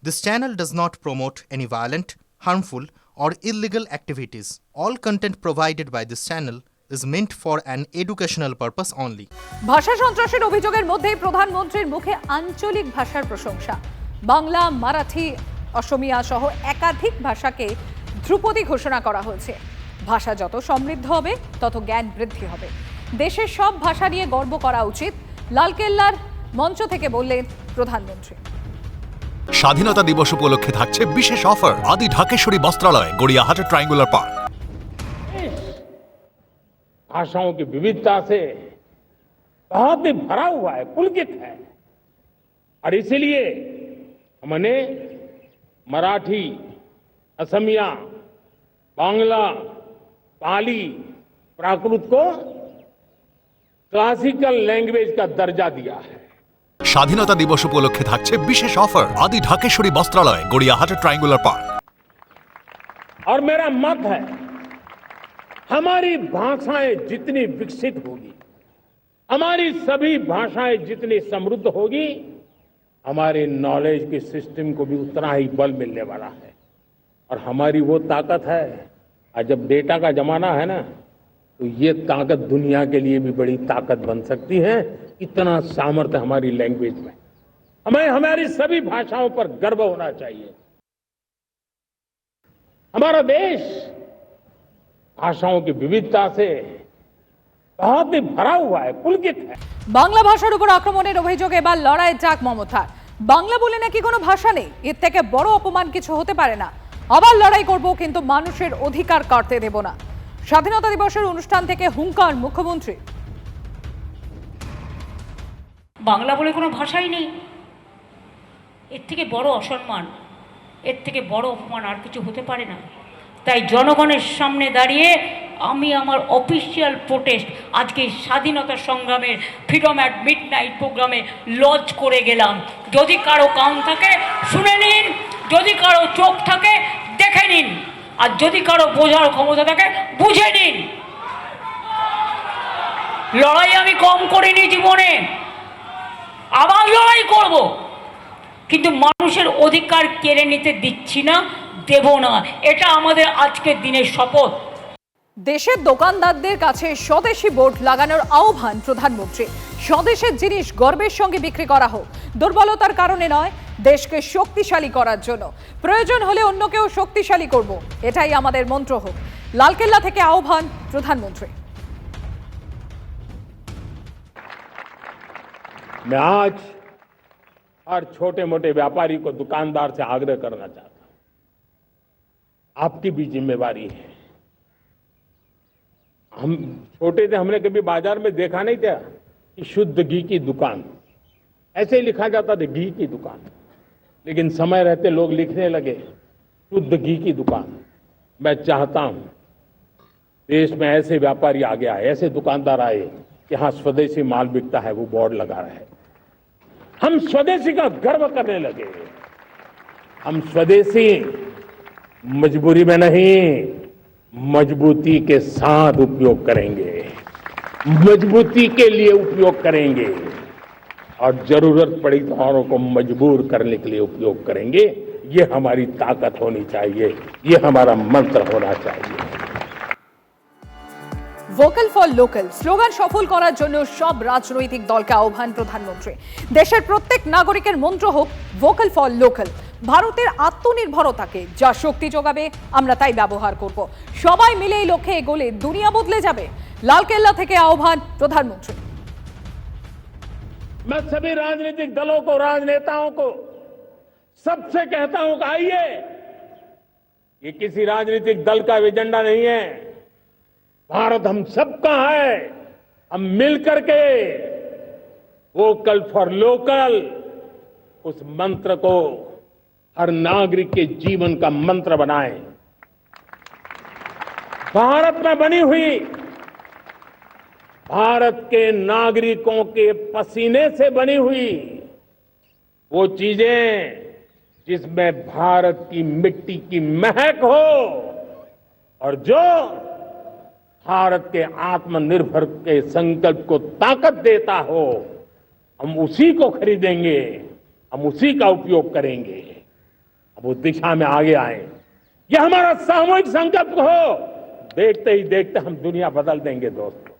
This channel does not promote any violent, harmful, or illegal activities. All content provided by this channel is meant for an educational purpose only. ভাষা সন্ত্রাসের অভিযোগের মধ্যে প্রধানমন্ত্রীর মুখে আঞ্চলিক ভাষার প্রশংসা। বাংলা, মারাঠি, অসমিয়া সহ একাধিক ভাষাকে ধ্রুপদী ঘোষণা করা হয়েছে। ভাষা যত সমৃদ্ধ হবে তত জ্ঞান বৃদ্ধি হবে। দেশের সব ভাষা নিয়ে গর্ব করা উচিত, লালকেল্লার মঞ্চ থেকে বললেন প্রধানমন্ত্রী। স্বাধীনতা দিবস উপলক্ষে থাকছে বিশেষ অফার আদি ঢাকেশ্বরী বস্ত্রালয়, গড়িয়াহাটের ট্রায়াঙ্গুলার পার্ক। भाषाओं की विविधता से बहुत ही भरा हुआ है, पुलकित है, और इसलिए हमने मराठी, असमिया, बांग्ला, पाली, प्राकृत को क्लासिकल लैंग्वेज का दर्जा दिया है। স্বাধীনতা দিবস উপলক্ষে থাকছে বিশেষ অফার আদি ঢাকেশ্বরী বস্ত্রালয়, গড়িয়াহাটের ট্রায়াঙ্গুলার পার্ক। और मेरा मत है, हमारी भाषाएं जितनी विकसित होगी, हमारी सभी भाषाएं जितनी समृद्ध होगी, हमारे नॉलेज के सिस्टम को भी उतना ही बल मिलने वाला है। और हमारी वो ताकत है, आज जब डेटा का जमाना है ना, तो ये ताकत दुनिया के लिए भी बड़ी ताकत बन सकती है। इतना सामर्थ्य हमारी लैंग्वेज में, हमें हमारी सभी भाषाओं पर गर्व होना चाहिए। हमारा देश भाषाओं की विविधता से बहुत ही भरा हुआ है, पुलकित है। বাংলা ভাষার উপর আক্রমণের অভিযোগে এবার লড়াইয়ের ডাক মমতার। বাংলা বলে নাকি কোনো ভাষা নেই, এর থেকে বড় অপমান কিছু হতে পারে না। আবার লড়াই করব, কিন্তু মানুষের অধিকার কাটতে দেব না। স্বাধীনতা দিবসের অনুষ্ঠান থেকে হুঙ্কার মুখ্যমন্ত্রী। বাংলা বলে কোনো ভাষাই নেই, এর থেকে বড় অসম্মান, এর থেকে বড় অপমান আর কিছু হতে পারে না। তাই জনগণের সামনে দাঁড়িয়ে আমি আমার অফিসিয়াল প্রোটেস্ট আজকে স্বাধীনতা সংগ্রামের ফ্রিডম অ্যাট মিডনাইট প্রোগ্রামে লঞ্চ করে গেলাম। যদি কারো কান থাকে শুনে নিন, যদি কারো চোখ থাকে দেখে নিন, আর যদি কারো বোঝার ক্ষমতা থাকে বুঝে নিন। লড়াই আমি কম করিনি জীবনে, আবার লড়াই করব, কিন্তু মানুষের অধিকার কেড়ে নিতে দিচ্ছি না, দেব না। এটা আমাদের আজকের দিনের শপথ। দেশের দোকানদারদের কাছে স্বদেশি বোর্ড লাগানোর আহ্বান প্রধানমন্ত্রী। স্বদেশের জিনিস গর্বের সঙ্গে বিক্রি করা হোক, দুর্বলতার কারণে নয়, দেশকে শক্তিশালী করার জন্য। প্রয়োজন হলে অন্যকেও শক্তিশালী করব, এটাই আমাদের মন্ত্র হোক। লালকেল্লা থেকে আহ্বান প্রধানমন্ত্রী। मैं आज हर छोटे मोटे व्यापारी को, दुकानदार से आग्रह करना चाहता हूं, आपकी भी जिम्मेवारी है। हम छोटे थे, हमने कभी बाजार में देखा नहीं था कि शुद्ध घी की दुकान, ऐसे ही लिखा जाता था घी की दुकान, लेकिन समय रहते लोग लिखने लगे शुद्ध घी की दुकान। मैं चाहता हूं देश में ऐसे व्यापारी आगे आए, ऐसे दुकानदार आए, यहां स्वदेशी माल बिकता है वो बोर्ड लगा रहे हैं। हम स्वदेशी का गर्व करने लगे। हम स्वदेशी मजबूरी में नहीं, मजबूती के साथ उपयोग करेंगे, मजबूती के लिए उपयोग करेंगे, और जरूरत पड़ी तो औरों को मजबूर करने के लिए उपयोग करेंगे। ये हमारी ताकत होनी चाहिए, ये हमारा मंत्र होना चाहिए। ভোকাল ফর লোকাল স্লোগান সফল করার জন্য সব রাজনৈতিক দলকে আহ্বান প্রধানমন্ত্রী। দেশের প্রত্যেক নাগরিকের মন্ত্র হোক ভোকাল ফর লোকাল। ভারতের আত্মনির্ভরতাকে যা শক্তি যোগাবে আমরা তাই ব্যবহার করব। সবাই মিলে এই লক্ষ্যে এগোলে দুনিয়া বদলে যাবে। লালকেল্লা থেকে আহ্বান প্রধানমন্ত্রী। मैं सभी राजनीतिक दलों को, राजनेताओं को, सबसे कहता हूं कि आइए, ये किसी राजनीतिक दल का एजेंडा नहीं है, भारत हम सबका है। हम मिलकर के वोकल फॉर लोकल उस मंत्र को हर नागरिक के जीवन का मंत्र बनाएं। भारत में बनी हुई, भारत के नागरिकों के पसीने से बनी हुई वो चीजें जिसमें भारत की मिट्टी की महक हो, और जो भारत के आत्मनिर्भर के संकल्प को ताकत देता हो, हम उसी को खरीदेंगे, हम उसी का उपयोग करेंगे। अब उस दिशा में आगे आए, ये हमारा सामूहिक संकल्प हो। देखते ही देखते हम दुनिया बदल देंगे दोस्तों।